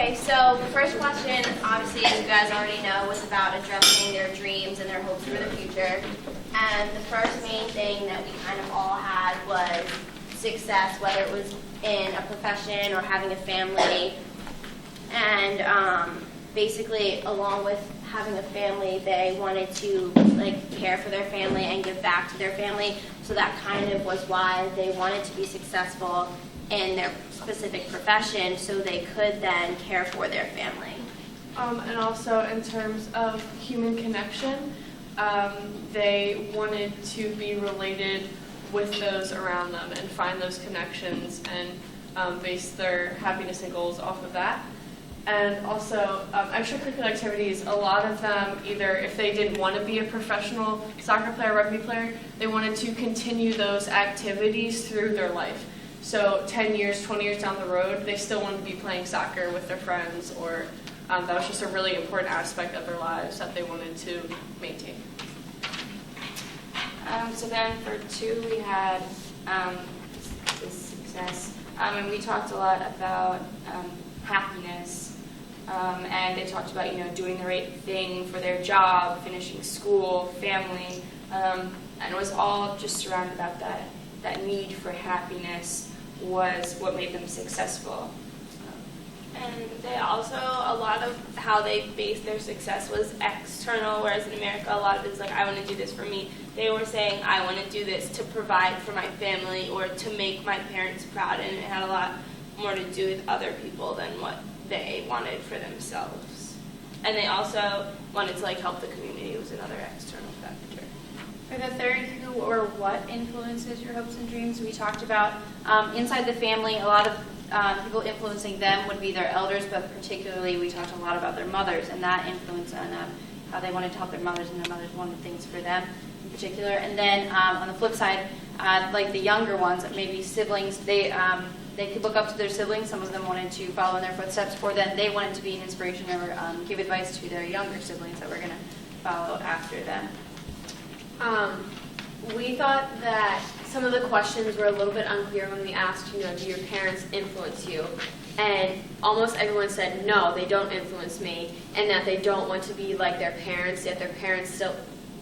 Okay, so the first question, obviously, as you guys already know, was about addressing their dreams and their hopes for the future. And the first main thing that we kind of all had was success, whether it was in a profession or having a family. And basically, along with having a family, they wanted to care for their family and give back to their family. So that kind of was why they wanted to be successful in their specific profession, so they could then care for their family. And also in terms of human connection, they wanted to be related with those around them and find those connections and base their happiness and goals off of that. And also extracurricular activities, a lot of them either, if they didn't want to be a professional soccer player, rugby player, they wanted to continue those activities through their life. So 10 years, 20 years down the road, they still wanted to be playing soccer with their friends, or that was just a really important aspect of their lives that they wanted to maintain. So then for 2, we had this success. And we talked a lot about happiness. And they talked about, doing the right thing for their job, finishing school, family. And it was all just surrounded about that need for happiness was what made them successful. And they also, a lot of how they based their success was external, whereas in America, a lot of it is I want to do this for me. They were saying, I want to do this to provide for my family or to make my parents proud, and it had a lot more to do with other people than what they wanted for themselves. And they also wanted to help the community. It was another external factor. For the third, who or what influences your hopes and dreams, we talked about inside the family, a lot of people influencing them would be their elders, but particularly we talked a lot about their mothers and that influence on how they wanted to help their mothers, and their mothers wanted things for them in particular. And then on the flip side, the younger ones, maybe siblings, they could look up to their siblings. Some of them wanted to follow in their footsteps, or then they wanted to be an inspiration or give advice to their younger siblings that were going to follow after them. We thought that some of the questions were a little bit unclear when we asked, do your parents influence you? And almost everyone said, no, they don't influence me, and that they don't want to be like their parents, yet their parents still,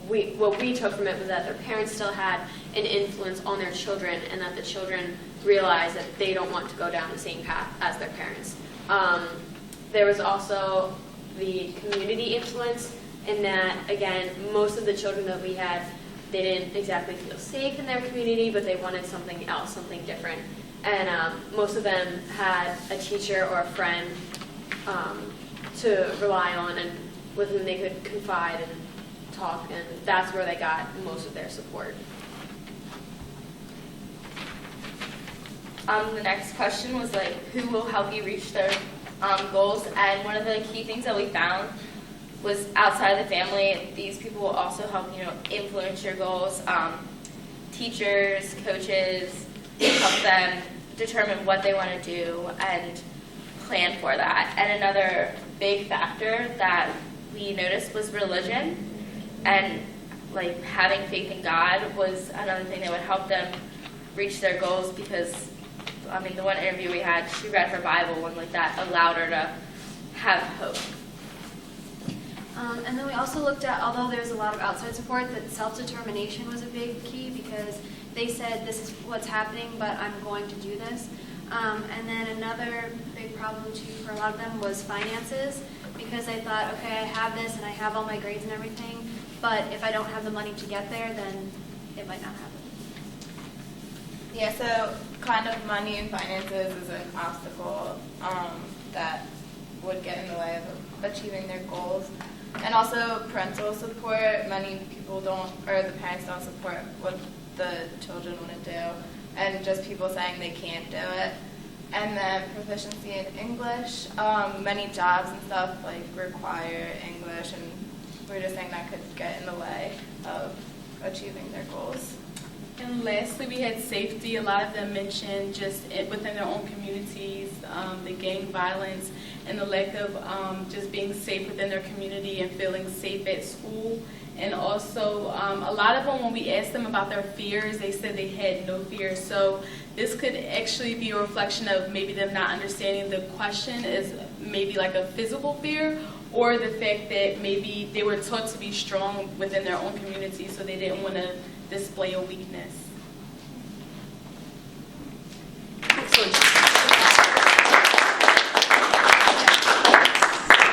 what we took from it was that their parents still had an influence on their children, and that the children realized that they don't want to go down the same path as their parents. There was also the community influence, in that, again, most of the children that we had, they didn't exactly feel safe in their community, but they wanted something else, something different. And most of them had a teacher or a friend to rely on, and with whom they could confide and talk, and that's where they got most of their support. The next question was who will help you reach their goals? And one of the key things that we found was outside of the family, these people will also help influence your goals. Teachers, coaches, help them determine what they want to do and plan for that. And another big factor that we noticed was religion, and having faith in God was another thing that would help them reach their goals, because the one interview we had, she read her Bible, and that allowed her to have hope. And then we also looked at, although there was a lot of outside support, that self-determination was a big key, because they said, this is what's happening, but I'm going to do this. And then another big problem, too, for a lot of them was finances, because they thought, okay, I have this, and I have all my grades and everything, but if I don't have the money to get there, then it might not happen. Yeah, so kind of money and finances is an obstacle that would get in the way of achieving their goals. And also parental support. Many people don't, or the parents don't support what the children want to do, and just people saying they can't do it. And then proficiency in English. Many jobs and stuff require English, and we're just saying that could get in the way of achieving their goals. And lastly, we had safety. A lot of them mentioned just within their own communities, the gang violence and the lack of just being safe within their community and feeling safe at school. And also, a lot of them, when we asked them about their fears, they said they had no fears. So this could actually be a reflection of maybe them not understanding the question is maybe like a physical fear, or the fact that maybe they were taught to be strong within their own community, so they didn't want to display a weakness.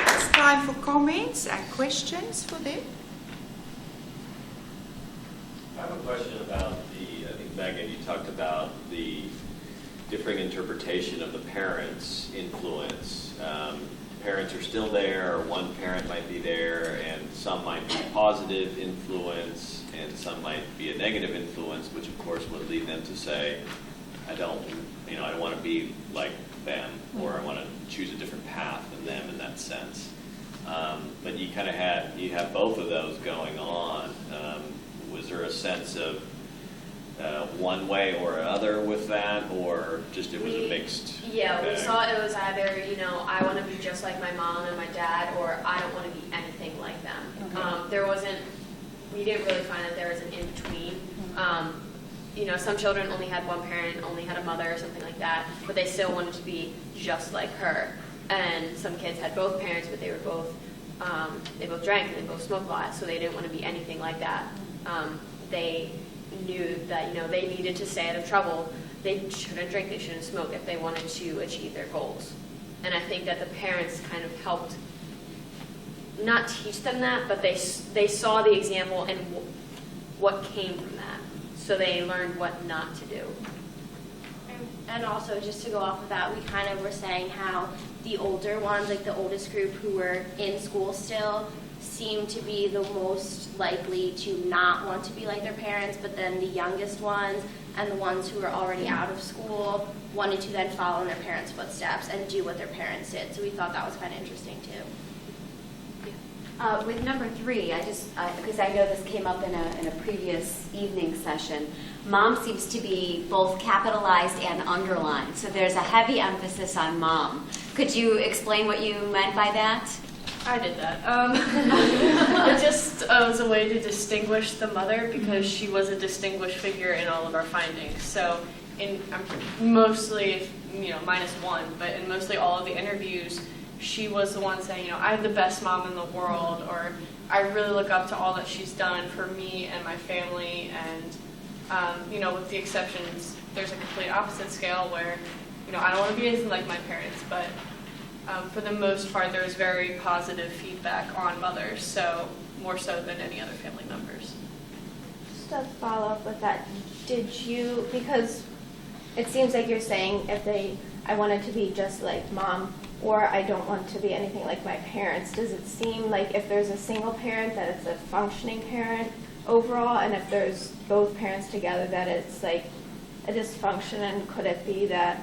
It's time for comments and questions for them. I have a question about I think Megan, you talked about the differing interpretation of the parents' influence. Parents are still there, or one parent might be there, and some might be positive influence, and some might be a negative influence, which of course would lead them to say, I don't want to be like them, or I want to choose a different path than them in that sense. But you have both of those going on. Was there a sense of one way or other with that, or just it was a mixed Yeah, we bag? saw it was either, I want to be just like my mom and my dad, or I don't want to be anything like them. We didn't really find that there was an in-between. Some children only had one parent, only had a mother or something like that, but they still wanted to be just like her. And some kids had both parents, but they both drank and they both smoked a lot, so they didn't want to be anything like that. They knew that, they needed to stay out of trouble. They shouldn't drink, they shouldn't smoke if they wanted to achieve their goals. And I think that the parents kind of helped not teach them that, but they saw the example and what came from that. So they learned what not to do. And also, just to go off of that, we kind of were saying how the older ones, like the oldest group who were in school still, seemed to be the most likely to not want to be like their parents, but then the youngest ones and the ones who were already out of school wanted to then follow in their parents' footsteps and do what their parents did. So we thought that was kind of interesting too. With number 3, because I know this came up in a previous evening session, mom seems to be both capitalized and underlined. So there's a heavy emphasis on mom. Could you explain what you meant by that? I did that. It just was a way to distinguish the mother, because she was a distinguished figure in all of our findings. So in mostly, minus one, but in mostly all of the interviews, she was the one saying, I have the best mom in the world, or I really look up to all that she's done for me and my family. And, with the exceptions, there's a complete opposite scale where, I don't want to be anything like my parents, but for the most part, there was very positive feedback on mothers, so more so than any other family members. Just to follow up with that, because it seems like you're saying I wanted to be just like mom, or I don't want to be anything like my parents, does it seem like if there's a single parent that it's a functioning parent overall, and if there's both parents together that it's like a dysfunction, and could it be that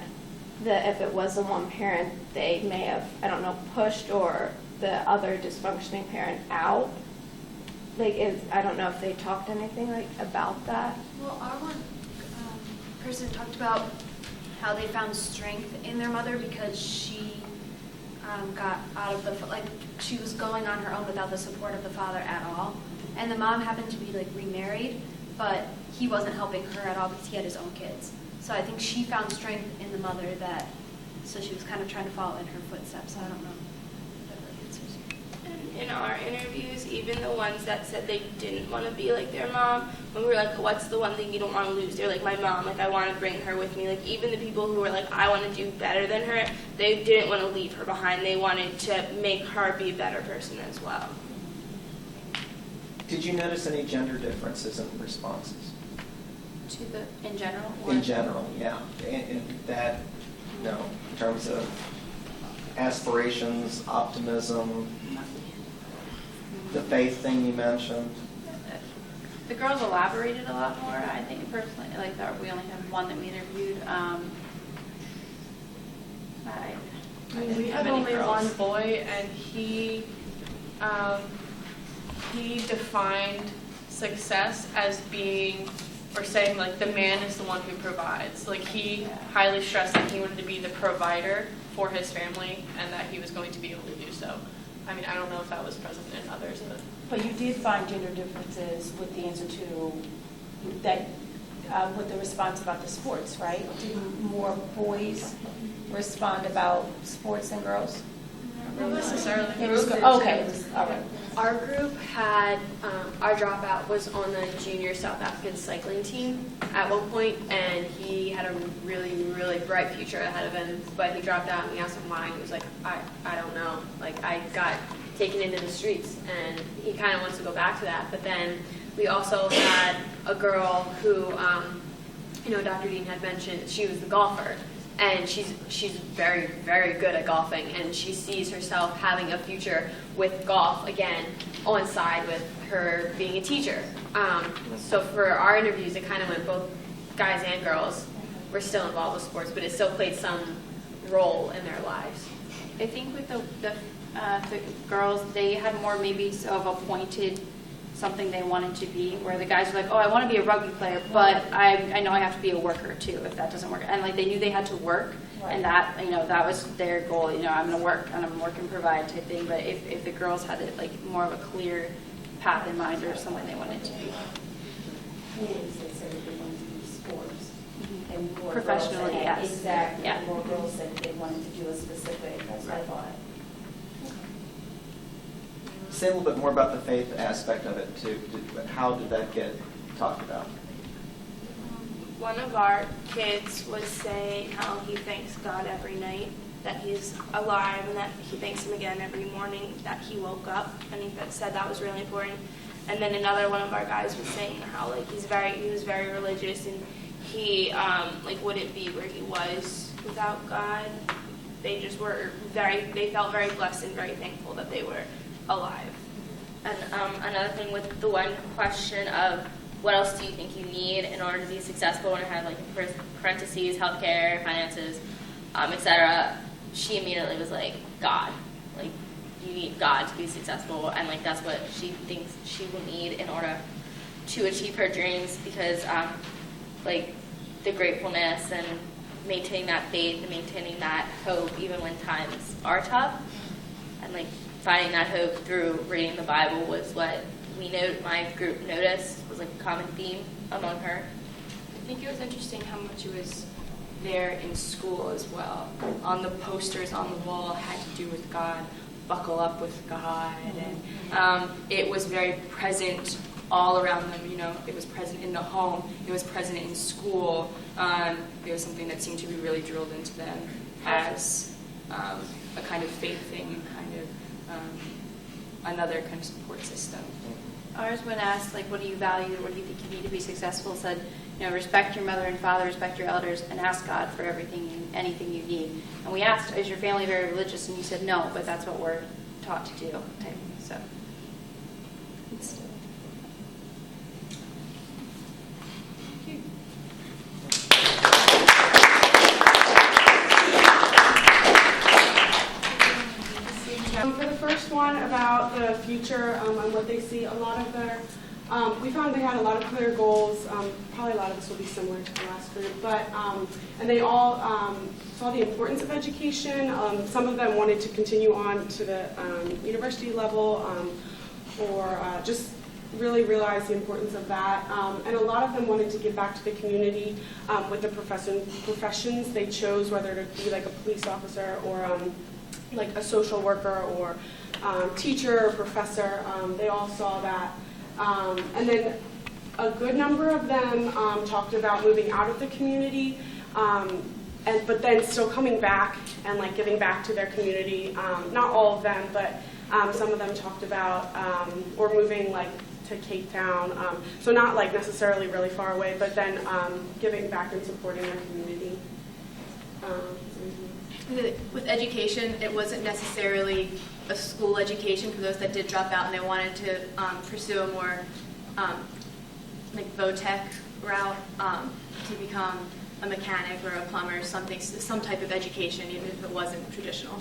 if it was the one parent, they may have, pushed or the other dysfunctioning parent out? I don't know if they talked anything about that. Well, our one person talked about how they found strength in their mother because she got out of she was going on her own without the support of the father at all. And the mom happened to be remarried, but he wasn't helping her at all because he had his own kids. So I think she found strength in the mother so she was kind of trying to follow in her footsteps. I don't know if that really answers you. In our interviews, even the ones that said they didn't want to be like their mom, when we were like, what's the one thing you don't want to lose? They're like, my mom, I want to bring her with me. Even the people who were like, I want to do better than her, they didn't want to leave her behind. They wanted to make her be a better person as well. Did you notice any gender differences in the responses? In general? In general, yeah. In that, in terms of aspirations, optimism, the faith thing you mentioned. The girls elaborated a lot more. I think personally, we only had one that we interviewed. We had only one boy, and he defined success as being, or saying the man is the one who provides. He highly stressed that he wanted to be the provider for his family, and that he was going to be able to do so. I don't know if that was present in others, but you did find gender differences with the answer to that, with the response about the sports, right? Did more boys respond about sports than girls? Not necessarily. It was good. Okay, it was, all right. Our group had, our dropout was on the junior South African cycling team at one point, and he had a really, really bright future ahead of him, but he dropped out, and we asked him why, and he was like, I don't know. Like, I got taken into the streets, and he kind of wants to go back to that. But then we also had a girl who, Dr. Dean had mentioned, she was the golfer. And she's very, very good at golfing, and she sees herself having a future with golf, again, on side with her being a teacher. So for our interviews, it kind of went both guys and girls were still involved with sports, but it still played some role in their lives. I think with the girls, they had more maybe of a pointed something they wanted to be, where the guys were like, oh, I want to be a rugby player, but I know I have to be a worker too if that doesn't work. And like they knew they had to work, and that that was their goal. I'm going to work and I'm going to work and provide type thing. But if the girls had it like more of a clear path in mind or something they wanted to be. Meetings, they said they wanted to do sports. And more Professionally, girls said, yes. Exactly. Yeah. More girls said they wanted to do a specific, that's what I thought. Say a little bit more about the faith aspect of it too. How did that get talked about? One of our kids was saying how he thanks God every night, that he's alive, and that he thanks him again every morning that he woke up, and he said that was really important. And then another one of our guys was saying how like he was very religious, and he wouldn't be where he was without God. They felt very blessed and very thankful that they were alive. And another thing with the one question of what else do you think you need in order to be successful, and I had like parentheses, healthcare, finances, etc. She immediately was like, God. Like, you need God to be successful, and like that's what she thinks she will need in order to achieve her dreams, because like the gratefulness and maintaining that faith and maintaining that hope even when times are tough, and like finding that hope through reading the Bible was what my group noticed was like a common theme among her. I think it was interesting how much it was there in school as well. On the posters on the wall had to do with God, buckle up with God, and it was very present all around them. It was present in the home, it was present in school. It was something that seemed to be really drilled into them as a kind of faith thing and kind of another kind of support system. Ours, when asked, like, what do you value, what do you think you need to be successful, said, respect your mother and father, respect your elders, and ask God for anything you need. And we asked, is your family very religious? And you said no, but that's what we're taught to do. So. For the first one about the future and what they see, a lot of their, we found they had a lot of clear goals. Probably a lot of this will be similar to the last group, but and they all saw the importance of education. Some of them wanted to continue on to the university level, or just really realize the importance of that. And a lot of them wanted to give back to the community with the professions they chose, whether to be like a police officer or like a social worker or teacher or professor. They all saw that. And then a good number of them talked about moving out of the community, but then still coming back and like giving back to their community. Not all of them, but some of them talked about or moving like to Cape Town. So not like necessarily really far away, but then giving back and supporting their community. With education, it wasn't necessarily a school education for those that did drop out and they wanted to pursue a more like VOTech route to become a mechanic or a plumber, some type of education, even if it wasn't traditional.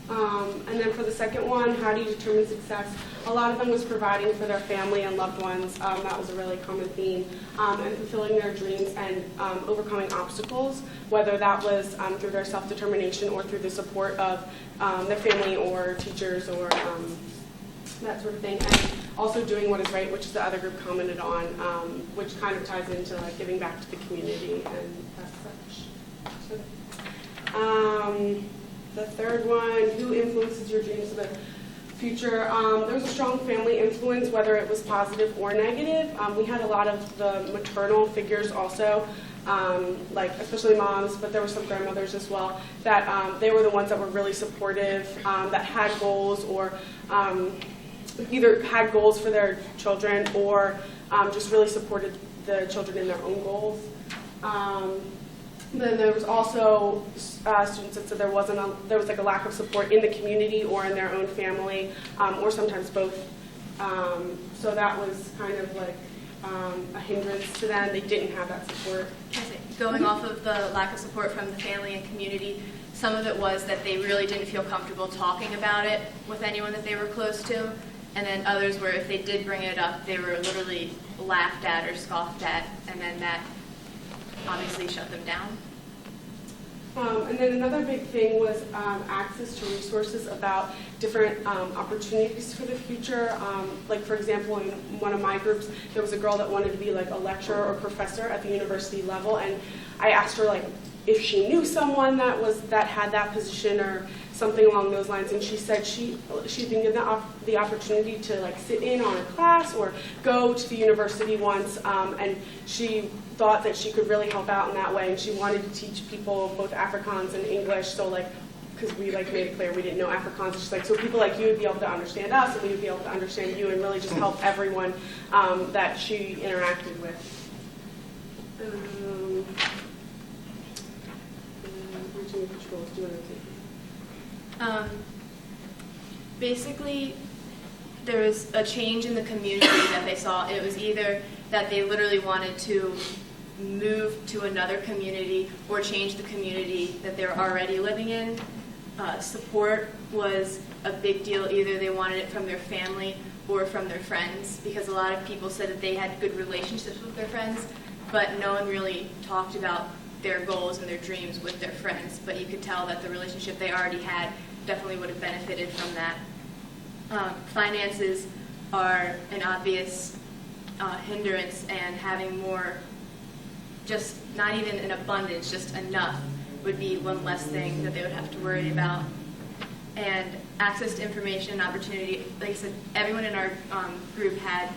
And then for the second one, how do you determine success? A lot of them was providing for their family and loved ones. That was a really common theme. And fulfilling their dreams and overcoming obstacles, whether that was through their self-determination or through the support of their family or teachers or that sort of thing. And also doing what is right, which the other group commented on, which kind of ties into like giving back to the community and as such. So, The third one, who influences your dreams of the future? There was a strong family influence, whether it was positive or negative. We had a lot of the maternal figures also, like especially moms, but there were some grandmothers as well, that they were the ones that were really supportive, that had goals or either had goals for their children or just really supported the children in their own goals. Then there was also students that said there was like a lack of support in the community or in their own family, or sometimes both. So that was kind of like a hindrance to them. They didn't have that support. Going off of the lack of support from the family and community, some of it was that they really didn't feel comfortable talking about it with anyone that they were close to, and then others were, if they did bring it up, they were literally laughed at or scoffed at, and then that obviously shut them down. And then another big thing was access to resources about different opportunities for the future. Like for example, in one of my groups, there was a girl that wanted to be like a lecturer or professor at the university level, and I asked her like if she knew someone that had that position or something along those lines, and she said she'd been given the opportunity to like sit in on a class or go to the university once, and she thought that she could really help out in that way, and she wanted to teach people both Afrikaans and English, so like, because we like made it clear we didn't know Afrikaans, she's like, so people like you would be able to understand us, and we would be able to understand you, and really just help everyone that she interacted with. Basically, there was a change in the community that they saw. It was either that they literally wanted to move to another community or change the community that they were already living in. Support was a big deal. Either they wanted it from their family or from their friends, because a lot of people said that they had good relationships with their friends, but no one really talked about their goals and their dreams with their friends. But you could tell that the relationship they already had definitely would have benefited from that. Finances are an obvious hindrance, and having more, just not even in abundance, just enough would be one less thing that they would have to worry about. And access to information and opportunity, like I said, everyone in our group had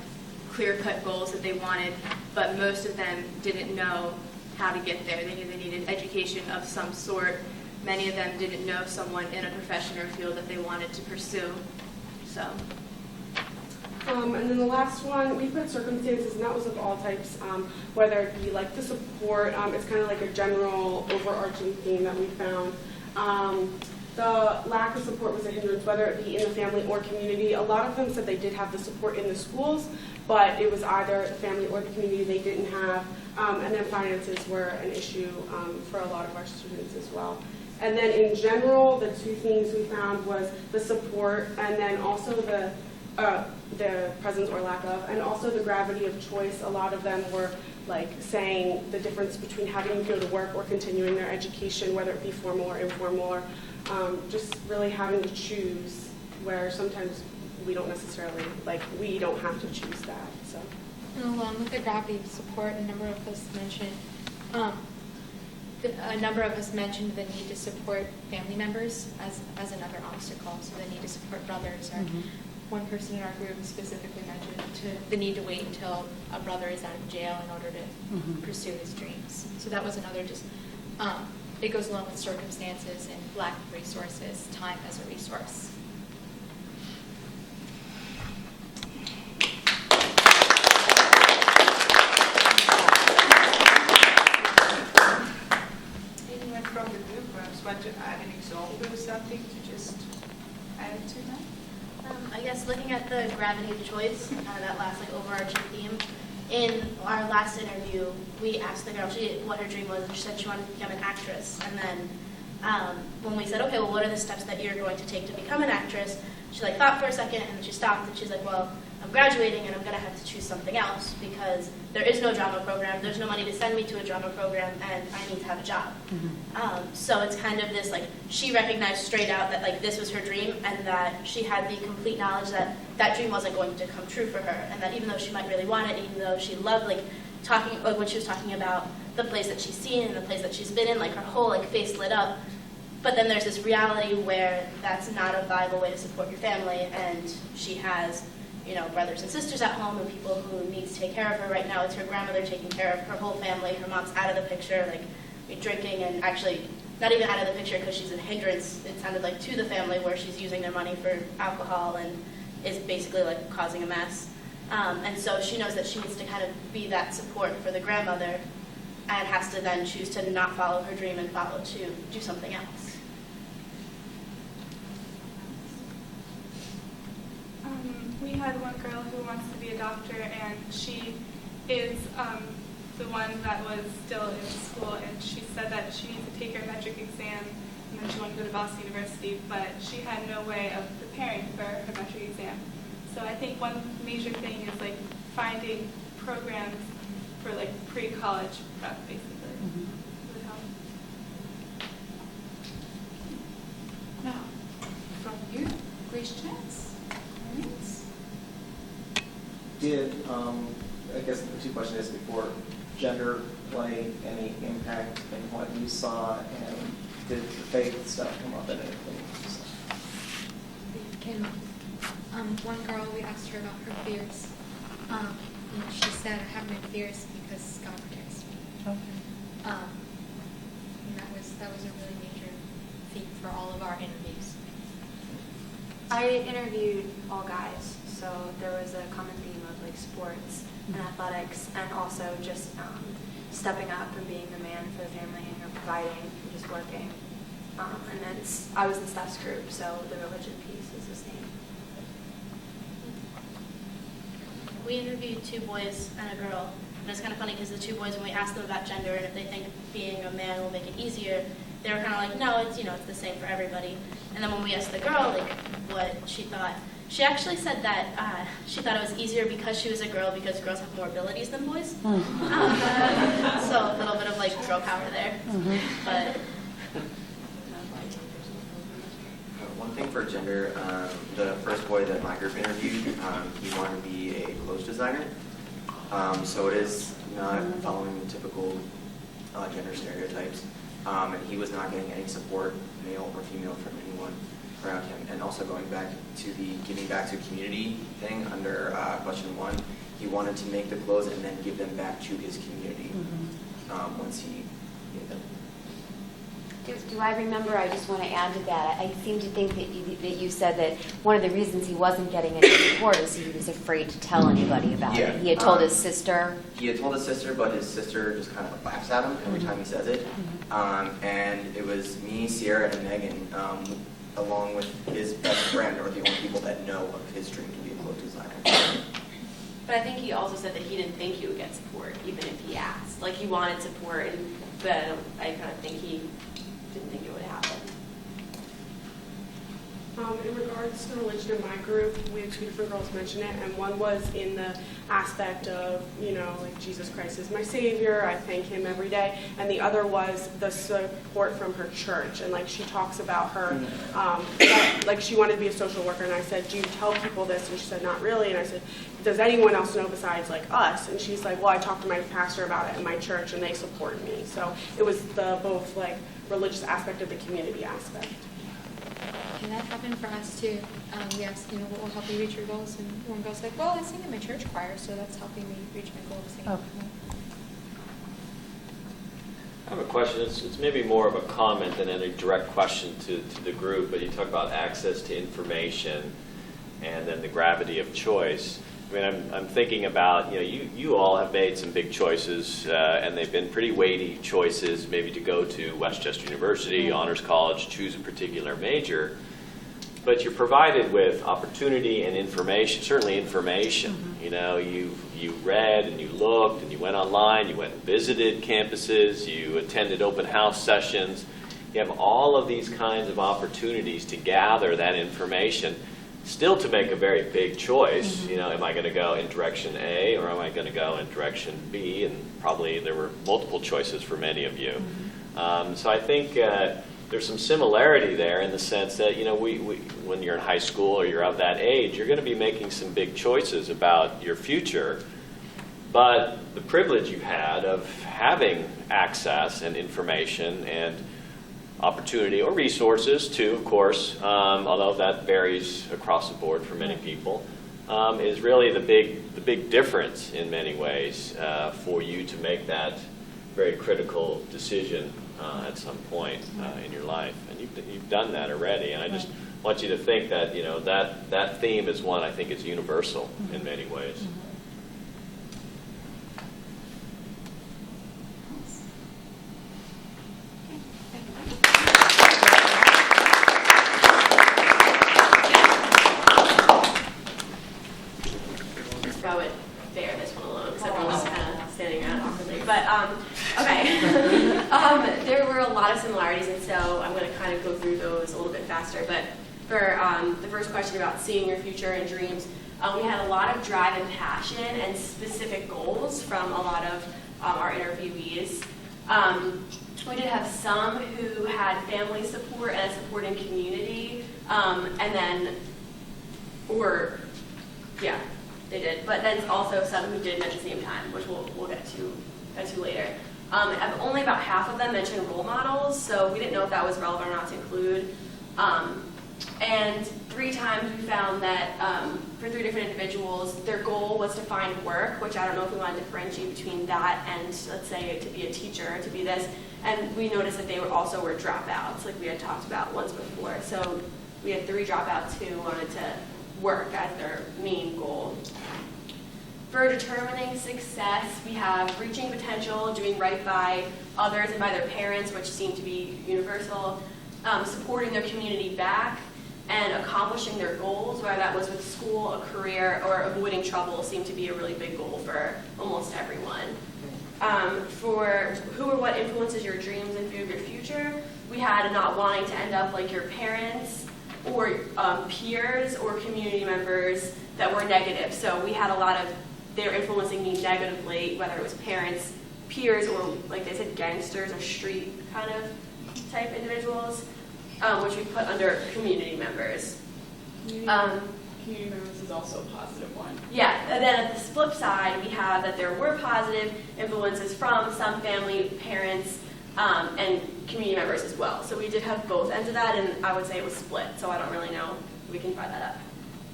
clear-cut goals that they wanted, but most of them didn't know how to get there. They knew they needed education of some sort. Many of them didn't know someone in a profession or field that they wanted to pursue. So. And then the last one, we put circumstances, and that was of all types, whether it be like the support, it's kind of like a general overarching theme that we found. The lack of support was a hindrance, whether it be in the family or community. A lot of them said they did have the support in the schools, but it was either the family or the community they didn't have. And then finances were an issue for a lot of our students as well. And then in general, the two things we found was the support, and then also the presence or lack of, and also the gravity of choice. A lot of them were like saying the difference between having to go to work or continuing their education, whether it be formal or informal, or just really having to choose, where sometimes we don't necessarily, like, we don't have to choose that. So. And along with the gravity of support, a number of us mentioned the need to support family members as another obstacle. So the need to support brothers, or one person in our group specifically mentioned the need to wait until a brother is out of jail in order to pursue his dreams. So that was another it goes along with circumstances and lack of resources, time as a resource. Anyone from the group perhaps want to add an example or something to just add to that? I guess looking at the gravity of choice, that last overarching theme, in our last interview, we asked the girl what her dream was, and she said she wanted to become an actress. And then when we said, okay, well, what are the steps that you're going to take to become an actress? She thought for a second, and then she stopped, and she's like, well, I'm graduating, and I'm going to have to choose something else because there is no drama program, there's no money to send me to a drama program, and I need to have a job. So it's kind of this, she recognized straight out that, this was her dream, and that she had the complete knowledge that that dream wasn't going to come true for her, and that even though she might really want it, even though she loved, when she was talking about the plays that she's seen and the plays that she's been in, her whole, face lit up, But then there's this reality where that's not a viable way to support your family, and she has, brothers and sisters at home and people who need to take care of her. Right now, it's her grandmother taking care of her whole family. Her mom's out of the picture, drinking, and actually not even out of the picture because she's a hindrance, it sounded like, to the family, where she's using their money for alcohol and is basically causing a mess. And so she knows that she needs to kind of be that support for the grandmother, and has to then choose to not follow her dream and to do something else. We had one girl who wants to be a doctor, and she is the one that was still in school, and she said that she needed to take her metric exam, and then she wanted to go to Boston University, but she had no way of preparing for her metric exam. So I think one major thing is finding programs for pre-college prep, basically. Would help. Now, from you, questions? Did, I guess the two questions is before, gender play any impact in what you saw, and did the faith stuff come up in anything you saw? Came up. One girl, we asked her about her fears. And she said, I have no fears because God protects me. Okay. And that was a really major theme for all of our interviews. I interviewed all guys, so there was a common theme of sports and athletics, and also just stepping up and being the man for the family, and providing and just working. And then I was in Steph's group, so the religion piece is the same. We interviewed 2 boys and a girl, and it's kind of funny because the 2 boys, when we asked them about gender and if they think being a man will make it easier, they were kind of like, no, it's it's the same for everybody. And then when we asked the girl what she thought, she actually said that she thought it was easier because she was a girl, because girls have more abilities than boys. So a little bit of girl power there. But one thing for gender, the first boy that my group interviewed, he wanted to be a clothes designer. So it is not following the typical gender stereotypes. And he was not getting any support, male or female, from anyone around him. And also going back to the giving back to community thing under question 1, he wanted to make the clothes and then give them back to his community once he gave them. Do I remember, I just want to add to that, I seem to think that you said that one of the reasons he wasn't getting any support is he was afraid to tell anybody about it. He had told his sister. He had told his sister, but his sister just kind of laughs at him every time he says it. And it was me, Sierra, and Megan, along with his best friend, are the only people that know of his dream to be a clothes designer. But I think he also said that he didn't think he would get support, even if he asked. He wanted support, but I kind of think he didn't think it would happen. In regards to religion in my group, we had 2 different girls mention it, and one was in the aspect of, Jesus Christ is my Savior, I thank Him every day, and the other was the support from her church, and she talks about her, that, she wanted to be a social worker, and I said, do you tell people this? And she said, not really, and I said, does anyone else know besides us? And she's like, well, I talked to my pastor about it in my church, and they support me. So it was the both religious aspect of the community aspect. And that happened for us too. We asked, what will help you reach your goals? And one girl's like, well, I sing in my church choir, so that's helping me reach my goal of singing. Okay. I have a question. It's maybe more of a comment than any direct question to the group, but you talk about access to information and then the gravity of choice. I mean, I'm thinking about, you all have made some big choices, and they've been pretty weighty choices, maybe to go to Westchester University, Honors College, choose a particular major. But you're provided with opportunity and information, certainly information. You read and you looked and you went online, you went and visited campuses, you attended open house sessions. You have all of these kinds of opportunities to gather that information, still to make a very big choice. Am I going to go in direction A or am I going to go in direction B? And probably there were multiple choices for many of you. So I think there's some similarity there in the sense that, when you're in high school or you're of that age, you're going to be making some big choices about your future. But the privilege you had of having access and information and opportunity or resources too, of course, although that varies across the board for many people, is really the big difference in many ways for you to make that very critical decision at some point in your life. And you've done that already, and I just want you to think that, you know, that theme is one I think is universal in many ways. I would bear this one alone because everyone's kind of standing around awkwardly. But okay, there were a lot of similarities, and so I'm going to kind of go through those a little bit faster. But for the first question about seeing your future and dreams, we had a lot of drive and passion and specific goals from a lot of our interviewees. We did have some who had family support and a supporting community, and then, they did. But then also some who didn't at the same time, which we'll get to later. Only about half of them mentioned role models, so we didn't know if that was relevant or not to include. And 3 times we found that for 3 different individuals, their goal was to find work, which I don't know if we want to differentiate between that and, let's say, to be a teacher, to be this. And we noticed that they also were dropouts, like we had talked about once before. So we had 3 dropouts who wanted to work as their main goal. For determining success, we have reaching potential, doing right by others and by their parents, which seem to be universal, supporting their community back, and accomplishing their goals, whether that was with school, a career, or avoiding trouble, seemed to be a really big goal for almost everyone. For who or what influences your dreams and view of your future, we had not wanting to end up like your parents, or peers or community members that were negative. So we had a lot of, they were influencing me negatively, whether it was parents, peers, or like they said, gangsters or street kind of type individuals, which we put under community members. Community members is also a positive one. Yeah, and then at the flip side, we have that there were positive influences from some family, parents, and community members as well. So we did have both ends of that, and I would say it was split, so I don't really know. We can find that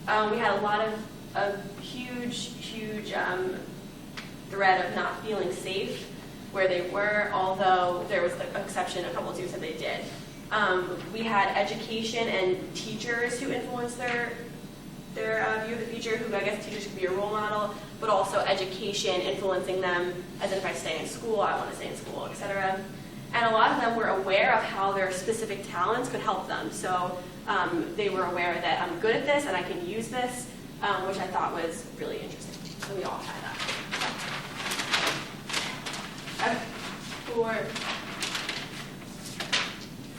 up. We had a lot of a huge thread of not feeling safe where they were, although there was an exception, a couple of students said they did. We had education and teachers who influenced their view of the future, who I guess teachers could be a role model, but also education influencing them, as in if I stay in school, I want to stay in school, etc. And a lot of them were aware of how their specific talents could help them. So they were aware that I'm good at this and I can use this, which I thought was really interesting. So we all had that.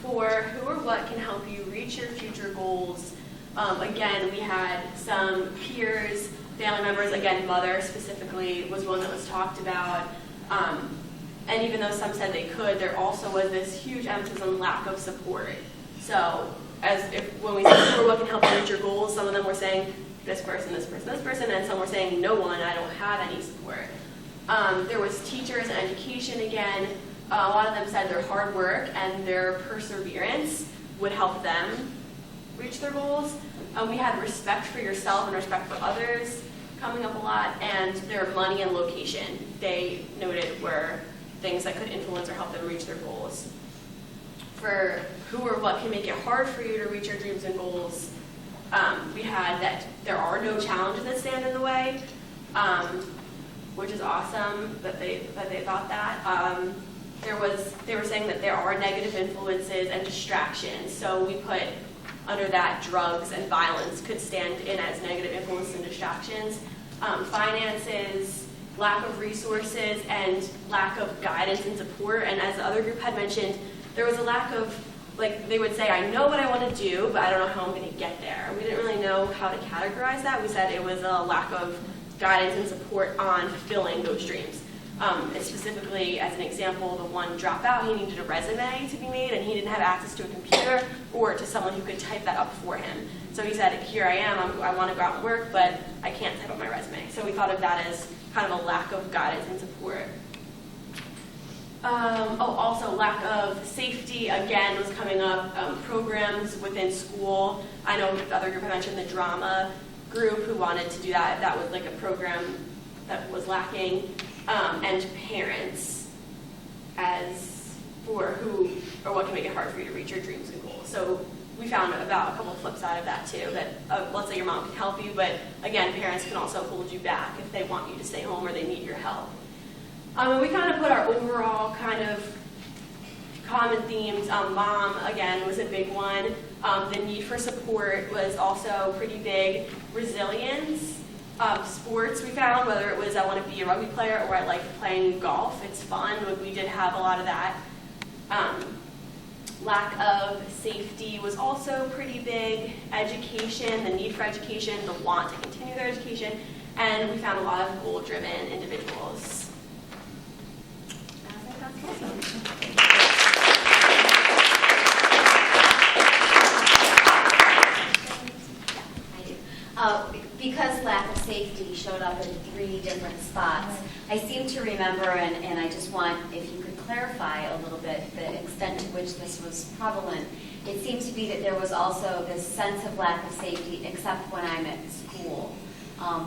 For who or what can help you reach your future goals, again, we had some peers, family members, again, mother specifically was one that was talked about. And even though some said they could, there also was this huge emphasis on lack of support. So when we said who or what can help you reach your goals, some of them were saying this person, this person, this person, and some were saying no one, I don't have any support. There was teachers and education again. A lot of them said their hard work and their perseverance would help them reach their goals. We had respect for yourself and respect for others coming up a lot, and their money and location, they noted were things that could influence or help them reach their goals. For who or what can make it hard for you to reach your dreams and goals, we had that there are no challenges that stand in the way, which is awesome that they thought that. They were saying that there are negative influences and distractions, so we put under that drugs and violence could stand in as negative influences and distractions. Finances, lack of resources, and lack of guidance and support. And as the other group had mentioned, there was a lack of, like, they would say, I know what I want to do, but I don't know how I'm going to get there. We didn't really know how to categorize that. We said it was a lack of guidance and support on fulfilling those dreams. And specifically, as an example, the one dropout, he needed a resume to be made, and he didn't have access to a computer or to someone who could type that up for him. So he said, here I am, I want to go out and work, but I can't type up my resume. So we thought of that as kind of a lack of guidance and support. Also lack of safety, again, was coming up. Programs within school. I know the other group I mentioned, the drama group, who wanted to do that. That was like a program that was lacking. And parents as for who or what can make it hard for you to reach your dreams and goals. So we found about a couple of flips side of that too, that let's say your mom can help you, but again, parents can also hold you back if they want you to stay home or they need your help. And we kind of put our overall kind of common themes. Mom, again, was a big one. The need for support was also pretty big. Resilience. Sports we found, whether it was I want to be a rugby player or I like playing golf. It's fun. We did have a lot of that. Lack of safety was also pretty big. Education, the need for education, the want to continue their education, and we found a lot of goal-driven individuals. Because lack of safety showed up in 3 different spots, I seem to remember, and I just want, if you could clarify a little bit the extent to which this was prevalent, it seems to be that there was also this sense of lack of safety except when I'm at school.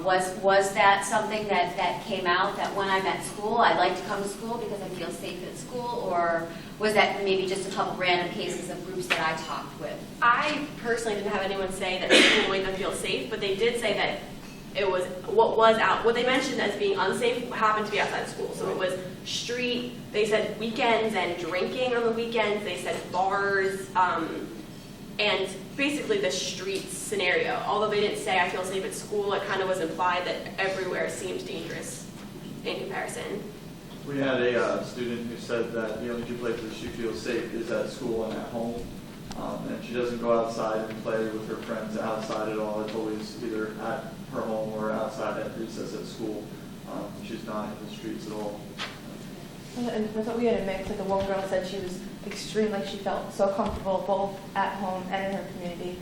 Was that something that came out, that when I'm at school, I like to come to school because I feel safe at school, or was that maybe just a couple random cases of groups that I talked with? I personally didn't have anyone say that school made them feel safe, but they did say that it was what they mentioned as being unsafe happened to be outside of school. So it was street, they said weekends and drinking on the weekends, they said bars, and basically the street scenario. Although they didn't say I feel safe at school, it kind of was implied that everywhere seemed dangerous in comparison. We had a student who said that the only 2 places she feels safe is at school and at home. And she doesn't go outside and play with her friends outside at all. It's always either at her home or outside at recess at school. She's not in the streets at all. And I thought we had a mix. Like the one girl said she was extreme, like she felt so comfortable both at home and in her community.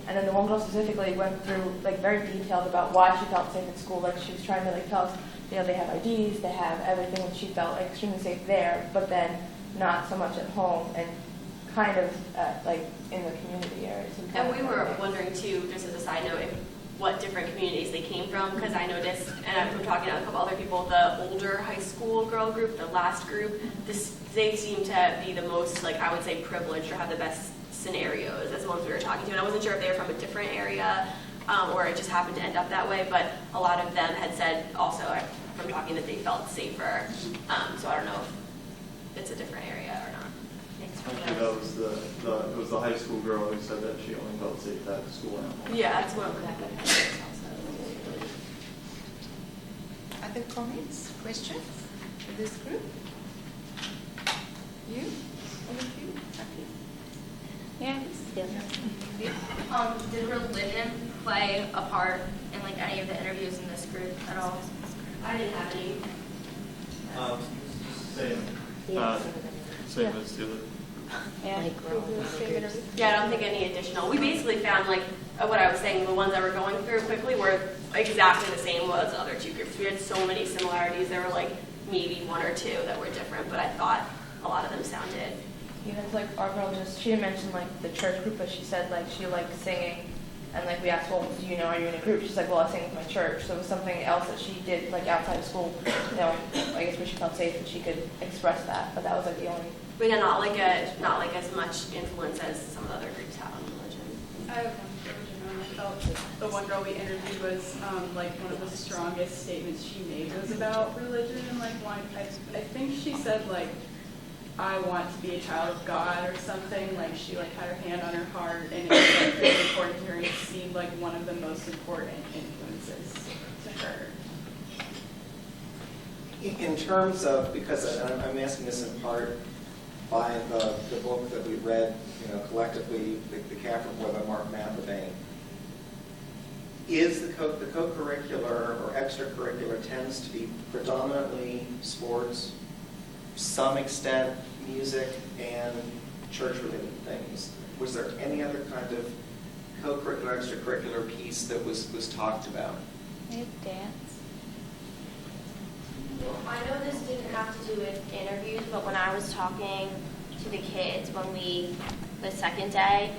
And then the one girl specifically went through like very detailed about why she felt safe at school. Like she was trying to like tell us, you know, they have IDs, they have everything, and she felt like extremely safe there, but then not so much at home and kind of like in the community area. So and we were wondering too, just as a side note, what different communities they came from, because I noticed, and I'm talking to a couple other people, the older high school girl group, the last group, they seem to be the most, like I would say, privileged or have the best scenarios as the ones we were talking to. And I wasn't sure if they were from a different area or it just happened to end up that way, but a lot of them had said also from talking that they felt safer. So I don't know if it's a different area or not. Actually, that was the high school girl who said that she only felt safe at school and at home. Yeah, that's what Other comments, questions for this group? You? All of you? Happy? Yeah. Did religion play a part in like any of the interviews in this group at all? I didn't have any. Same. Same as the other. Yeah, I don't think any additional. We basically found, like, what I was saying, the ones that were going through quickly were exactly the same as the other 2 groups. We had so many similarities. There were, like, maybe 1 or 2 that were different, but I thought a lot of them sounded. Even like our girl she didn't mention like the church group, but she said like she liked singing, and like we asked, well, do you know, are you in a group? She's like, well, I sing with my church. So it was something else that she did like outside of school, you know, I guess where she felt safe and she could express that. But that was like the only. But yeah, not like as much influence as some of the other groups have on religion. I have one. I felt the one girl we interviewed was like one of the strongest statements she made was about religion and like why I think she said like I want to be a child of God or something. Like she like had her hand on her heart and it was like really important to her and it seemed like one of the most important influences to her. In terms of, because I'm asking this in part by the book that we read, you know, collectively, the Catholic Boy by Mark McIlvaine, is the co-curricular or extracurricular tends to be predominantly sports, some extent music, and church-related things. Was there any other kind of co-curricular, extracurricular piece that was talked about? Maybe dance. Well, I know this didn't have to do with interviews, but when I was talking to the kids the second day,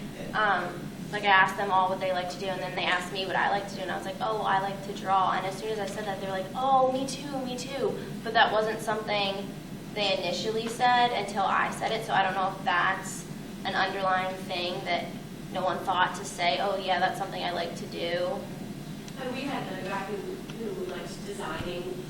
like I asked them all what they like to do, and then they asked me what I like to do, and I was like, oh, well, I like to draw. And as soon as I said that, they were like, oh, me too. But that wasn't something they initially said until I said it, so I don't know if that's an underlying thing that no one thought to say, oh, yeah, that's something I like to do. And we had a guy who liked designing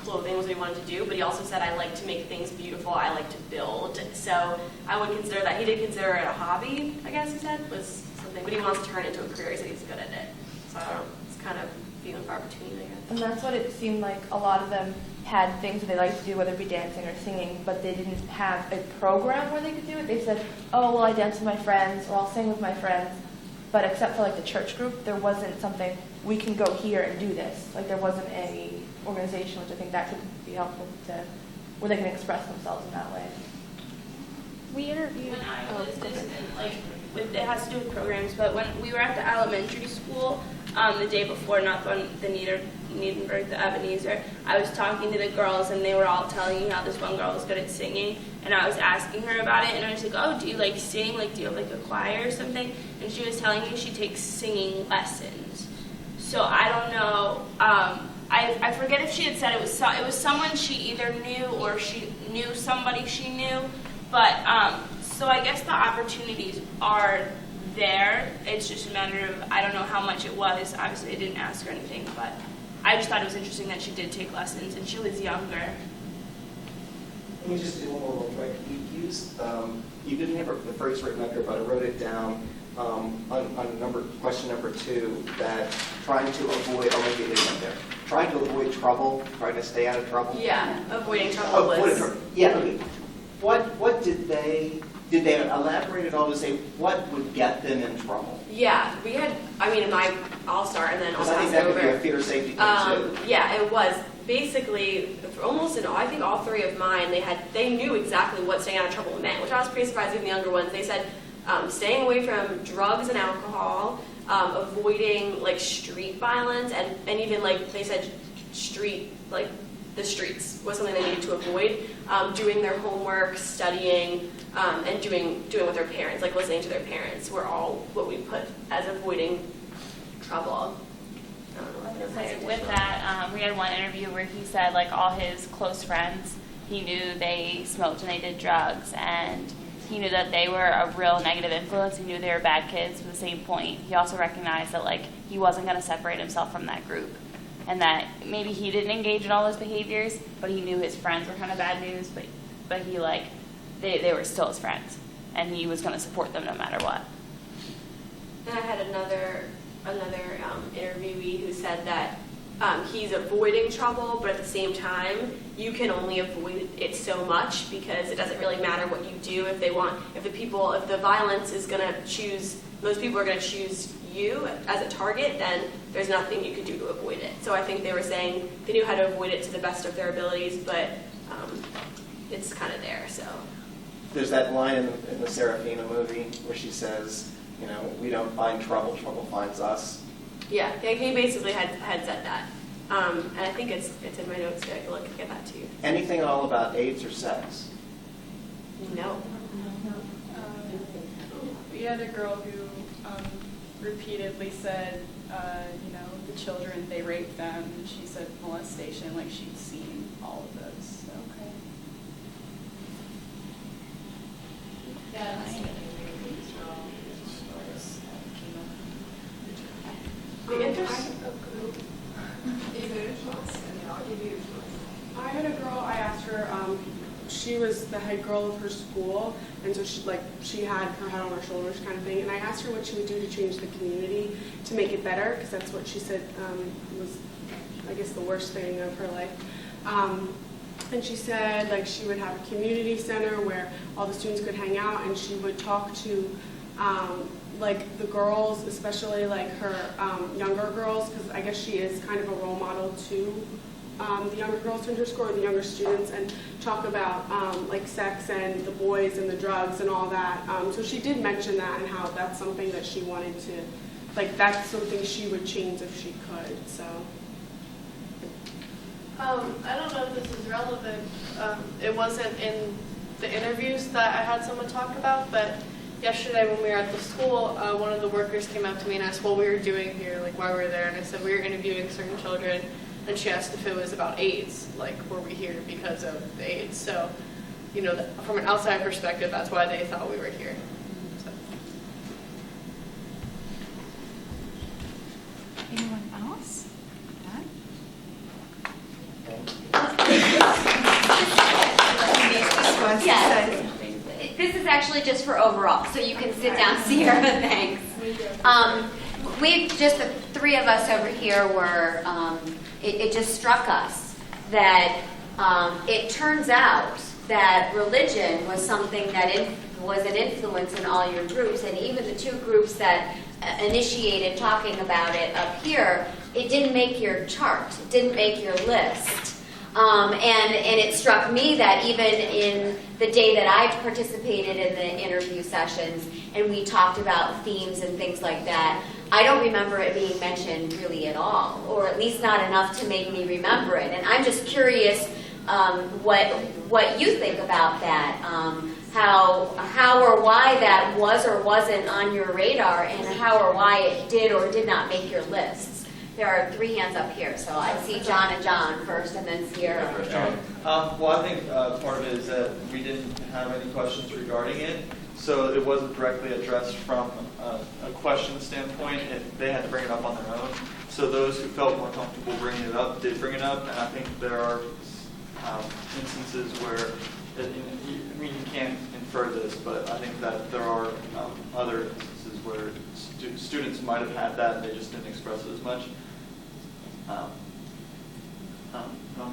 clothing was what he wanted to do, but he also said, I like to make things beautiful, I like to build. So I would consider that, he did consider it a hobby, I guess he said, was something, but he wants to turn it into a career, he said he's good at it. So it's kind of few and far between, I guess. And that's what it seemed like. A lot of them had things that they liked to do, whether it be dancing or singing, but they didn't have a program where they could do it. They said, oh, well, I dance with my friends, or I'll sing with my friends. But except for like the church group, there wasn't something, we can go here and do this. Like there wasn't any organization, which I think that could be helpful to, where they can express themselves in that way. We interviewed when I was it has to do with programs, but when we were at the elementary school, the day before, not the Niedenberg, the Ebenezer, I was talking to the girls, and they were all telling me how this one girl was good at singing, and I was asking her about it, and I was like, oh, do you like sing? Like, do you have like a choir or something? And she was telling me she takes singing lessons. So I don't know. I forget if she had said it was someone she either knew or she knew somebody she knew, but so I guess the opportunities are there. It's just a matter of, I don't know how much it was. Obviously, I didn't ask her anything, but I just thought it was interesting that she did take lessons, and she was younger. Let me just do one more real quick. You used, you didn't have the phrase written up here, but I wrote it down on question number 2, that trying to avoid, I'll make it right there. Trying to avoid trouble, trying to stay out of trouble. Yeah, avoiding trouble was. Yeah, okay. What did they elaborate at all to say what would get them in trouble? Yeah, we had, I'll start and then I'll Because I think pass that it could be a over. fear safety thing too. Yeah, it was. Basically, almost in all, I think all 3 of mine, they knew exactly what staying out of trouble meant, which I was pretty surprised even the younger ones. They said staying away from drugs and alcohol, avoiding like street violence, and even like they said the streets was something they needed to avoid. Doing their homework, studying, and doing with their parents, like listening to their parents, were all what we put as avoiding trouble. With that, we had one interview where he said like all his close friends, he knew they smoked and they did drugs, and he knew that they were a real negative influence. He knew they were bad kids. For the same point, he also recognized that like he wasn't going to separate himself from that group, and that maybe he didn't engage in all those behaviors, but he knew his friends were kind of bad news. But he they were still his friends, and he was going to support them no matter what. And I had another interviewee who said that he's avoiding trouble, but at the same time, you can only avoid it so much because it doesn't really matter what you do. If the violence is going to choose, those people are going to choose you as a target, then there's nothing you can do to avoid it. So I think they were saying they knew how to avoid it to the best of their abilities, but it's kind of there. So There's that line in the Serafina movie where she says, we don't find trouble, trouble finds us. yeah, he basically had said that. And I think it's in my notes here. I can look and get that to you. Anything at all about AIDS or sex? No. We had a girl who repeatedly said, the children, they raped them. And she said molestation, like she'd seen all of those. So. Okay. I had a girl, I asked her, she was the head girl of her school, and so she had her head on her shoulders kind of thing, and I asked her what she would do to change the community to make it better, because that's what she said was, I guess, the worst thing of her life. And she said she would have a community center where all the students could hang out, and she would talk to the girls, especially her younger girls, because I guess she is kind of a role model to the younger girls in her school, or the younger students, and talk about sex and the boys and the drugs and all that. So she did mention that and how that's something that she wanted to, that's something she would change if she could. So. I don't know if this is relevant. It wasn't in the interviews that I had someone talk about, but yesterday when we were at the school, one of the workers came up to me and asked what we were doing here, like why we were there, and I said we were interviewing certain children, and she asked if it was about AIDS, like were we here because of the AIDS. So, you know, from an outside perspective, that's why they thought we were here. So. Anyone else? Yes. This is actually just for overall, so you can sit down, Sierra. Thanks. We just the three of us over here were. It just struck us that it turns out that religion was something that was an influence in all your groups, and even the two groups that initiated talking about it up here, it didn't make your chart, it didn't make your list. And it struck me that even in the day that I participated in the interview sessions and we talked about themes and things like that, I don't remember it being mentioned really at all, or at least not enough to make me remember it. And I'm just curious what you think about that, how or why that was or wasn't on your radar, and how or why it did or did not make your lists. There are three hands up here, so I see John and John first, and then Sierra. Well, I think part of it is that we didn't have any questions regarding it, so it wasn't directly addressed from a question standpoint. They had to bring it up on their own. So those who felt more comfortable bringing it up did bring it up, and I think there are instances where, you can't infer this, but I think that there are other instances where students might have had that and they just didn't express it as much.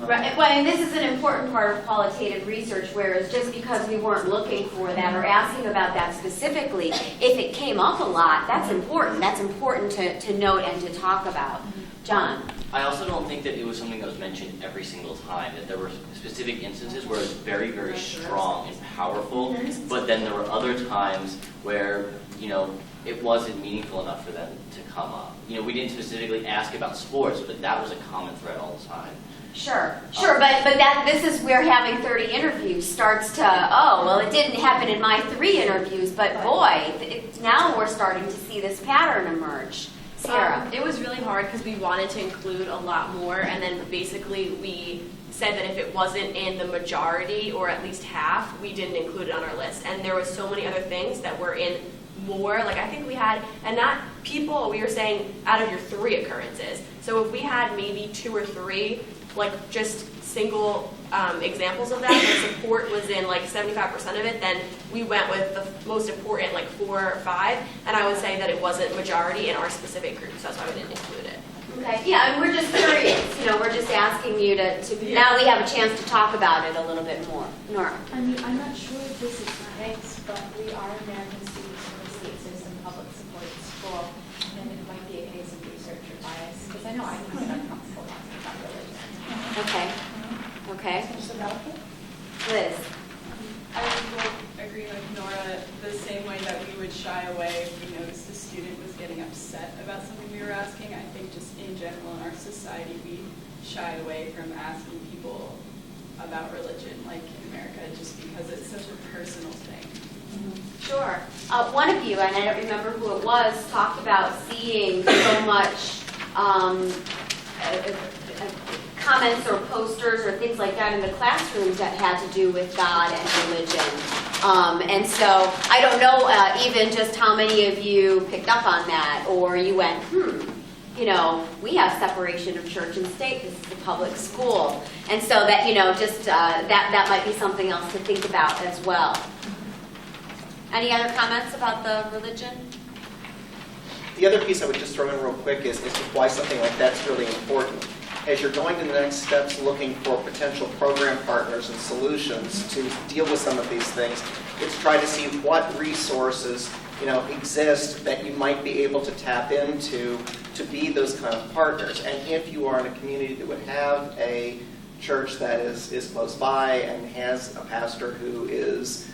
Right. Well, and this is an important part of qualitative research, whereas just because we weren't looking for that or asking about that specifically, if it came up a lot, that's important. That's important to note and to talk about. John? I also don't think that it was something that was mentioned every single time, that there were specific instances where it was very, very strong and powerful, but then there were other times where, it wasn't meaningful enough for them to come up. We didn't specifically ask about sports, but that was a common thread all the time. Sure, but this is where having 30 interviews starts to, it didn't happen in my 3 interviews, but boy, now we're starting to see this pattern emerge. Sarah? It was really hard because we wanted to include a lot more, and then basically we said that if it wasn't in the majority, or at least half, we didn't include it on our list. And there was so many other things that were in more, like I think we had, and not people, we were saying out of your 3 occurrences. So if we had maybe 2 or 3, like just single examples of that, and support was in like 75% of it, then we went with the most important, like 4 or 5, and I would say that it wasn't majority in our specific group, so that's why we didn't include it. Okay, yeah, and we're just curious, we're just asking you to now we have a chance to talk about it a little bit more. Nora? I'm not sure if this is right, but we are American students in the state system public supported school, and it might be a case of research or bias, because I know I can get uncomfortable talking about religion. Okay. Liz? I would agree with Nora the same way that we would shy away if we noticed a student was getting upset about something we were asking. I think just in general in our society we shy away from asking people about religion, like in America, just because it's such a personal thing. Sure. One of you, and I don't remember who it was, talked about seeing so much comments or posters or things like that in the classrooms that had to do with God and religion. And so I don't know even just how many of you picked up on that, or you went, we have separation of church and state. This is a public school. And so that, just that might be something else to think about as well. Any other comments about the religion? The other piece I would just throw in real quick is why something like that's really important. As you're going to the next steps looking for potential program partners and solutions to deal with some of these things, it's try to see what resources exist that you might be able to tap into to be those kind of partners. And if you are in a community that would have a church that is close by and has a pastor who is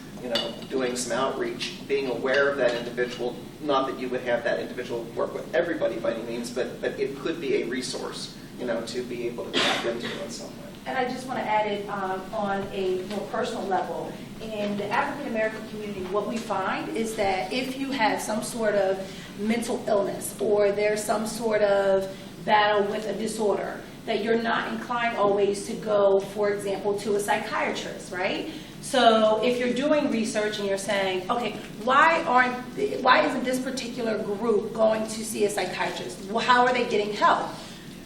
doing some outreach, being aware of that individual, not that you would have that individual work with everybody by any means, but it could be a resource, to be able to tap into in some way. And I just want to add it on a more personal level. In the African American community, what we find is that if you have some sort of mental illness or there's some sort of battle with a disorder, that you're not inclined always to go, for example, to a psychiatrist, right? So if you're doing research and you're saying, okay, why isn't this particular group going to see a psychiatrist? Well, how are they getting help,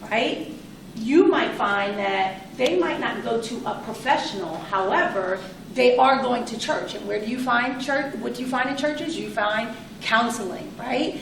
right? You might find that they might not go to a professional, however, they are going to church. And where do you find church? What do you find in churches? You find counseling, right?